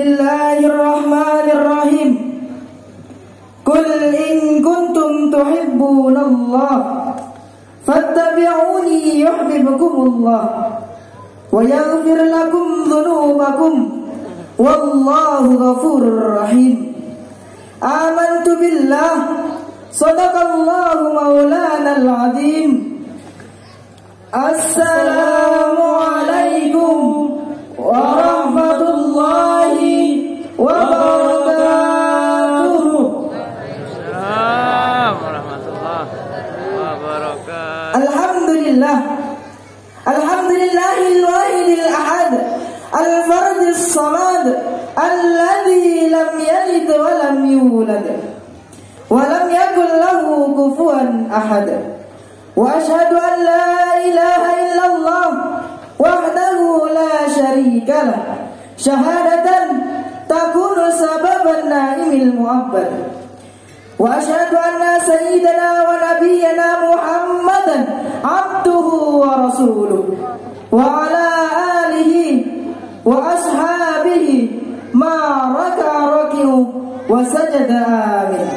Bismillahirrahmanirrahim. Qul in kuntum tuhibbunallah fattabi'uni yuhibbukumullah wa yaghfir lakum dhunubakum wallahu ghafurur rahim. Amantu billah sadaqallahu maulanal azim. Assalamualaikum warahmatullahi wabarakatuh. Alhamdulillah. Alhamdulillahil wahidil ahad, al-fardis samad, alladzi lam yalid wa lam yulad wa lam yakul lahu kufuwan ahad. Wa asyhadu an la ilaha illallah wahdahu la syarika lah, syahadatan takunu sababan naimil mu'abbad. Wa asyhadu anna sayyidana wa nabiyyana Muhammadan abduhu wa rasuluh wa ala alihi wa ashabihi ma raka'a raki'u wa sajada amin.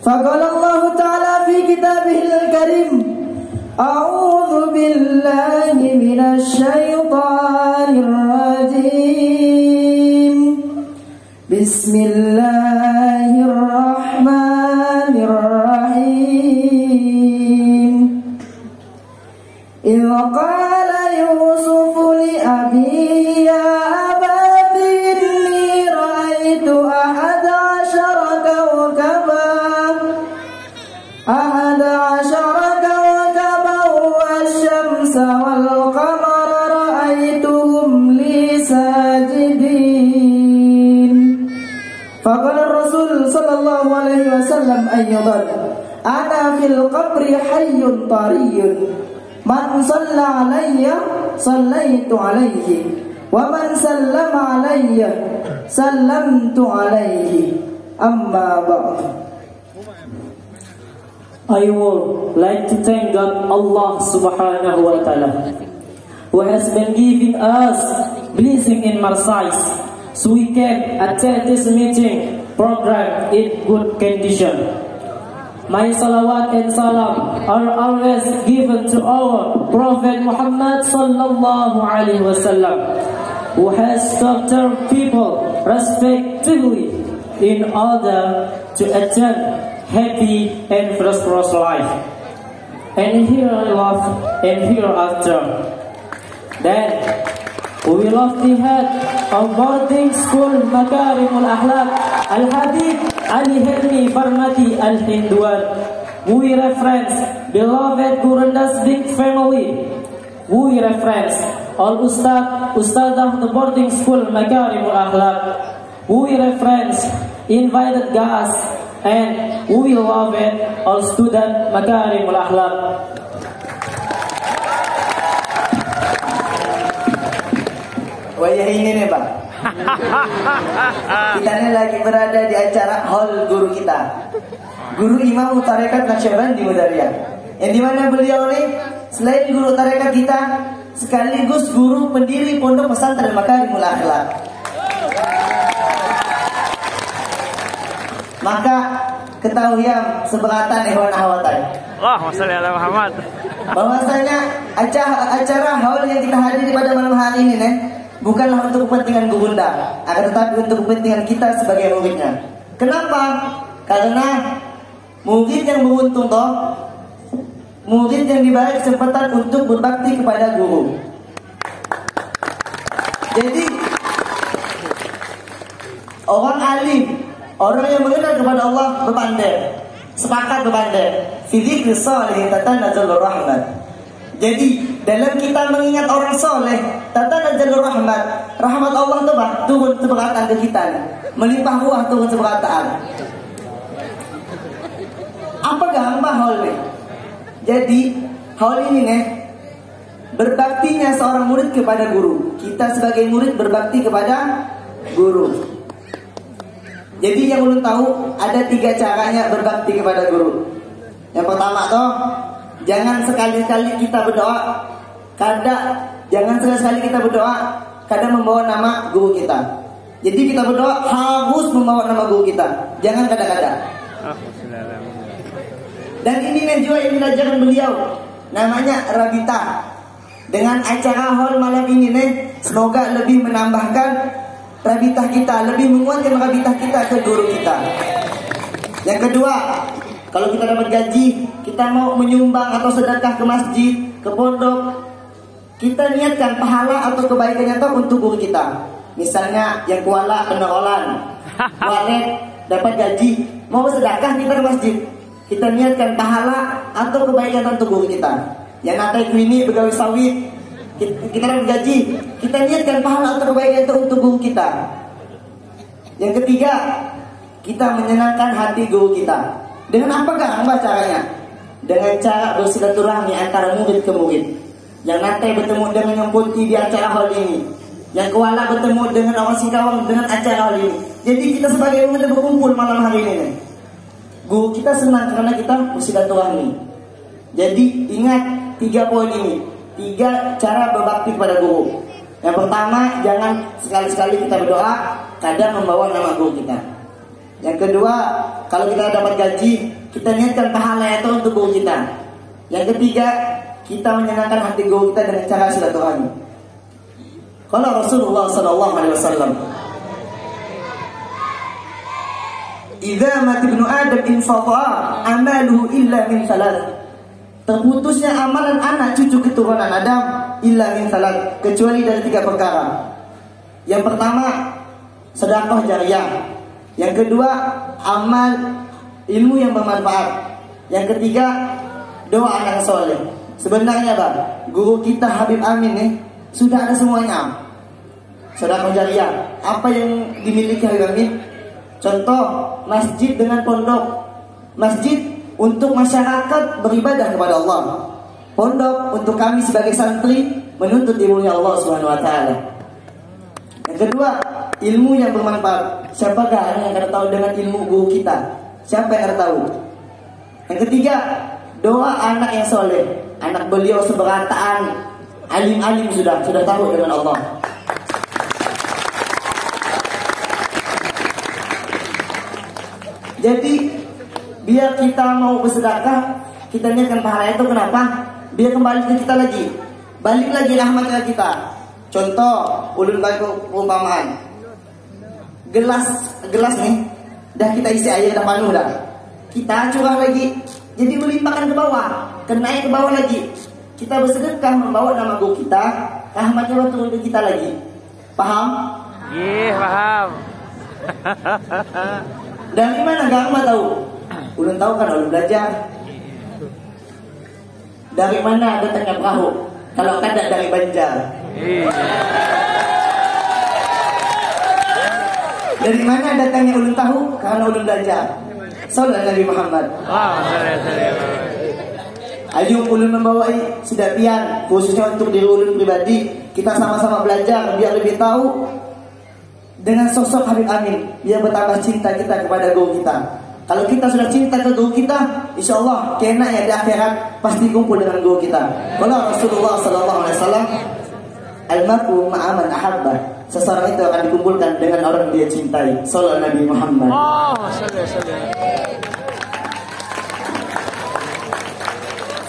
Faqala Allah ta'ala fi kitabihil karim, a'udzu billahi minasy syaithanir rajim. Bismillahirrahmanirrahim. Idh qala Yusuf li abihi ya abati inni ra'aitu ahada asyara kawkaban wasyamsa wal qamara ra'aituhum li sajidin. Faqala Rasul sallallahu alaihi wasallam ayyudan ana fil qabri hayyun tariyun, man shalla alayya sallaitu alayhi wa man sallama alayya sallamtu alayhi. Amma ba'd. I would like to thank God Allah subhanahu wa ta'ala, who has been giving us blessing in Marseille, so we can attend this meeting program in good condition. My salawat and salam are always given to our Prophet Muhammad sallallahu alaihi wasallam, who has taught people respectively in order to attain happy and prosperous life, and hereafter. Then we love the head of boarding school Makarimul Akhlaq Al-Habib Ali Helmi Farmati Al-Hindwan. We reference beloved Gurandas big family. We reference all Ustadah the boarding school Makarimul Akhlaq. We reference invited guests, and we love it all student Makarimul Akhlaq. Wajah ini nih Pak. Kita ini lagi berada di acara hall guru kita, Guru Imam Tarekat Naksyaban di Mudariyah, yang dimana beliau nih selain guru tarekat kita, sekaligus guru pendiri Pondok Pesantren Makarimul Akhlaq. Maka ketahuian seberatan ikhwan akhwatan, Allahumma shalli ala Muhammad, bahwasanya acara haul yang kita hadiri pada malam hari ini nih, bukanlah untuk kepentingan gurunda, akan tetapi untuk kepentingan kita sebagai muridnya. Kenapa? Karena murid yang beruntung toh, murid yang diberi kesempatan untuk berbakti kepada guru. Jadi orang alim, orang yang mengenal kepada Allah berpandai, sepakat berpandai. Fi dzikri shalih tatanazzalur rahmat. Jadi dalam kita mengingat orang soleh, tatanazzalur rahmat, rahmat Allah itu turun seberatan ke kita, melimpah ruah turun seberataan. Apa gampang haul nih? Jadi haul ini nih, berbaktinya seorang murid kepada guru. Kita sebagai murid berbakti kepada guru. Jadi yang belum tahu, ada 3 caranya berbakti kepada guru. Yang pertama toh, jangan sekali-kali kita berdoa, jangan sekali-kali kita berdoa kadang membawa nama guru kita. Jadi kita berdoa harus membawa nama guru kita, jangan kadang-kadang. Dan ini juga yang diajarkan beliau, namanya Rabita. Dengan acara haul malam ini nih, semoga lebih menambahkan Rabita kita, lebih menguatkan Rabita kita ke guru kita. Yang kedua, kalau kita dapat gaji, kita mau menyumbang atau sedekah ke masjid, ke pondok, kita niatkan pahala atau kebaikan yang tahu untuk guru kita. Misalnya yang kuala penerolan, walet dapat gaji, mau sedekah kita ke masjid, kita niatkan pahala atau kebaikan untuk guru kita. Yang natai ini pegawai sawit, kita dapat gaji, kita niatkan pahala atau kebaikan itu untuk guru kita. Yang ketiga, kita menyenangkan hati guru kita. Dengan apakah caranya? Dengan cara bersilaturahmi antara murid ke murid. Yang nanti bertemu dengan yang putih di acara hal ini, yang kuala bertemu dengan orang Singkawang dengan acara hal ini. Jadi kita sebagai umat berkumpul malam hari ini. Guru kita senang karena kita bersilaturahmi. Jadi ingat 3 poin ini, 3 cara berbakti kepada guru. Yang pertama, jangan sekali-sekali kita berdoa kadang membawa nama guru kita. Yang kedua, kalau kita dapat gaji, kita niatkan pahala itu untuk guru kita. Yang ketiga, kita menyenangkan hati guru kita dengan cara silaturahmi. Kalau Rasulullah SAW, "Idza mata ibnu Adam infata'a amaluhu illa min thalath." Terputusnya amalan anak cucu keturunan Adam illa min thalath, kecuali dari 3 perkara. Yang pertama, sedekah jariyah. Yang kedua, amal ilmu yang bermanfaat. Yang ketiga, doa anak soleh. Sebenarnya Bang, guru kita Habib Amin nih sudah ada semuanya. Sedekah jariyah, apa yang dimiliki Habib Amin? Contoh, masjid dengan pondok. Masjid untuk masyarakat beribadah kepada Allah. Pondok untuk kami sebagai santri menuntut ilmunya Allah Subhanahu wa taala. Yang kedua, ilmu yang bermanfaat. Siapakah yang akan tahu dengan ilmu guru kita? Siapa yang akan tahu? Yang ketiga, doa anak yang soleh. Anak beliau seberataan, alim-alim sudah tahu dengan Allah. Jadi biar kita mau bersedekah, kita niatkan pahala itu. Kenapa? Biar kembali ke kita lagi, balik lagi rahmat ke kita. Contoh, ulun bagi umpamaan, gelas nih, dah kita isi air dah penuh dah, kita curah lagi, jadi melimpahkan ke bawah, naik ke bawah lagi. Kita bersedekah membawa nama guru kita, rahmatnya turun ke kita lagi. Paham? Iya, paham. Dari mana agama tahu? Ulun tahu kan, ulun belajar. Dari mana datangnya perahu? Kalau kada dari Banjar. Dari mana datangnya ulun tahu? Karena ulun belajar. Sallallahu Nabi Muhammad. Ayo ulun membawai sedapian, khususnya untuk diri ulun pribadi. Kita sama-sama belajar biar lebih tahu dengan sosok Habib Amin, biar bertambah cinta kita kepada guru kita. Kalau kita sudah cinta ke guru kita, insya Allah kena ya di akhirat pasti kumpul dengan guru kita. Kalau Rasulullah SAW, "Al-mar'u ma'a man ahabba." Seseorang itu akan dikumpulkan dengan orang dia cintai. Sallallahu Nabi Muhammad.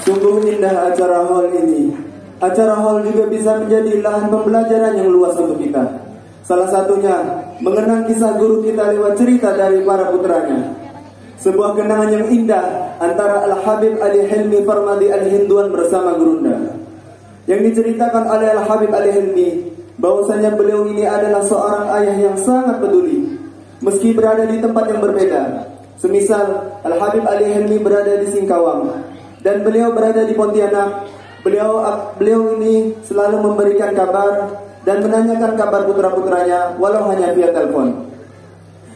Sungguh indah acara hall ini. Acara hall juga bisa menjadi lahan pembelajaran yang luas untuk kita. Salah satunya mengenang kisah guru kita lewat cerita dari para putranya. Sebuah kenangan yang indah antara Al-Habib Ali Hilmi Farmadi Al-Hinduan bersama Gurunda. Yang diceritakan oleh Al-Habib Ali Hilmi, bahwasanya beliau ini adalah seorang ayah yang sangat peduli, meski berada di tempat yang berbeda. Semisal Al-Habib Ali Hilmi berada di Singkawang dan beliau berada di Pontianak. Beliau ini selalu memberikan kabar dan menanyakan kabar putra-putranya walau hanya via telepon.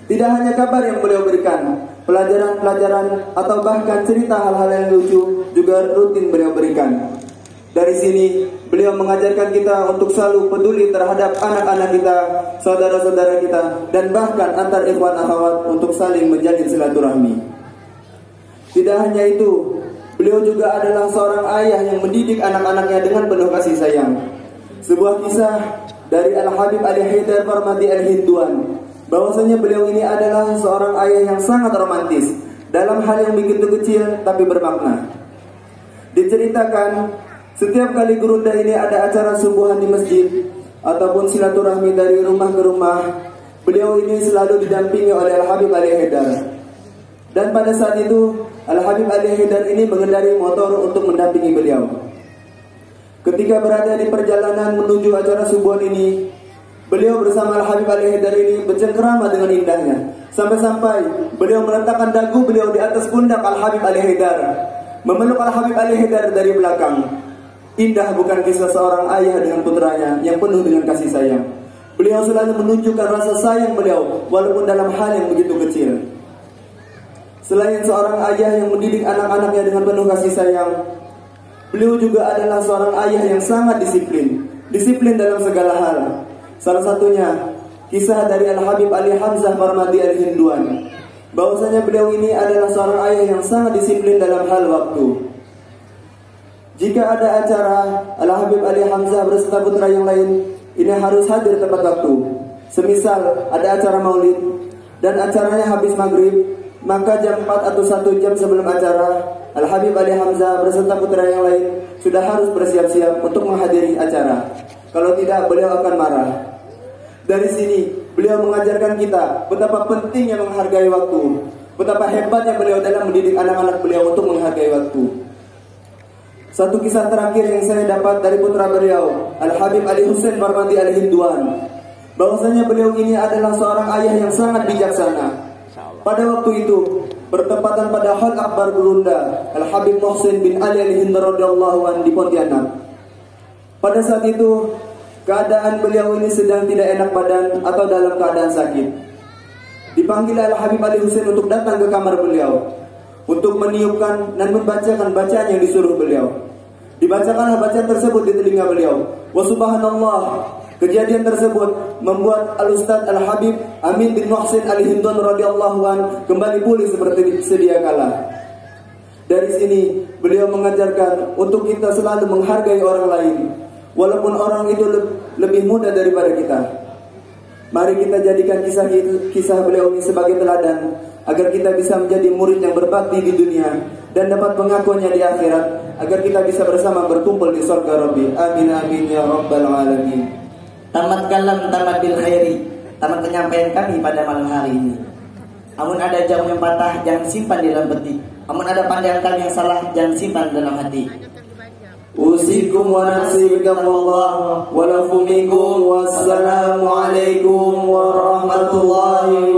Tidak hanya kabar yang beliau berikan, pelajaran-pelajaran atau bahkan cerita hal-hal yang lucu juga rutin beliau berikan. Dari sini beliau mengajarkan kita untuk selalu peduli terhadap anak-anak kita, saudara-saudara kita, dan bahkan antar ikhwan akhwat untuk saling menjalin silaturahmi. Tidak hanya itu, beliau juga adalah seorang ayah yang mendidik anak-anaknya dengan penuh kasih sayang. Sebuah kisah dari Al-Habib Ali Haidar Farmadi Al-Hinduan bahwasanya beliau ini adalah seorang ayah yang sangat romantis dalam hal yang begitu kecil tapi bermakna. Diceritakan setiap kali gurunda ini ada acara subuhan di masjid ataupun silaturahmi dari rumah ke rumah, beliau ini selalu didampingi oleh Al-Habib Ali Haidar. Dan pada saat itu Al-Habib Ali Haidar ini mengendarai motor untuk mendampingi beliau. Ketika berada di perjalanan menuju acara subuhan ini, beliau bersama Al-Habib Ali Haidar ini bercengkerama dengan indahnya, sampai-sampai beliau meletakkan dagu beliau di atas pundak Al-Habib Ali Haidar, memeluk Al-Habib Ali Haidar dari belakang. Indah bukan kisah seorang ayah dengan putranya yang penuh dengan kasih sayang. Beliau selalu menunjukkan rasa sayang beliau walaupun dalam hal yang begitu kecil. Selain seorang ayah yang mendidik anak-anaknya dengan penuh kasih sayang, beliau juga adalah seorang ayah yang sangat disiplin dalam segala hal. Salah satunya kisah dari Al-Habib Ali Hamzah Parmadi Al-Hinduan, bahwasanya beliau ini adalah seorang ayah yang sangat disiplin dalam hal waktu. Jika ada acara, Al-Habib Ali Hamzah beserta putra yang lain ini harus hadir tepat waktu. Semisal ada acara maulid dan acaranya habis maghrib, maka jam 4 atau 1 jam sebelum acara, Al-Habib Ali Hamzah beserta putra yang lain sudah harus bersiap-siap untuk menghadiri acara. Kalau tidak, beliau akan marah. Dari sini, beliau mengajarkan kita betapa pentingnya menghargai waktu, betapa hebatnya beliau dalam mendidik anak-anak beliau untuk menghargai waktu. Satu kisah terakhir yang saya dapat dari putra beliau, Al-Habib Ali Husain Parmadi Al-Hinduan, bahwasanya beliau ini adalah seorang ayah yang sangat bijaksana. Pada waktu itu, bertepatan pada Haul Akbar Gurunda, Al-Habib Muhsin bin Ali Al-Hindar radhiyallahu anhu di Pontianak. Pada saat itu, keadaan beliau ini sedang tidak enak badan atau dalam keadaan sakit. Dipanggil Al-Habib Ali Husain untuk datang ke kamar beliau untuk meniupkan dan membacakan bacaan yang disuruh beliau. Dibacakanlah bacaan tersebut di telinga beliau. Wa subhanallah, kejadian tersebut membuat Al-Ustaz Al-Habib Amin bin Muhsin Al-Hindun radhiyallahu an kembali pulih seperti sedia kala. Dari sini beliau mengajarkan untuk kita selalu menghargai orang lain, walaupun orang itu lebih muda daripada kita. Mari kita jadikan kisah beliau ini sebagai teladan, agar kita bisa menjadi murid yang berbakti di dunia dan dapat pengakuannya di akhirat, agar kita bisa bersama berkumpul di surga Rabbi. Amin amin ya rabbal alamin. Tamat kalam tamat bil khairi. Tamat penyampaian kami pada malam hari ini. Amun ada jamu yang patah, jangan simpan di dalam peti. Amun ada pandangan kami yang salah, jangan simpan dalam hati. Usikum wa nafsi biqaullah wa lakum minkum. Wassalamu alaikum warahmatullahi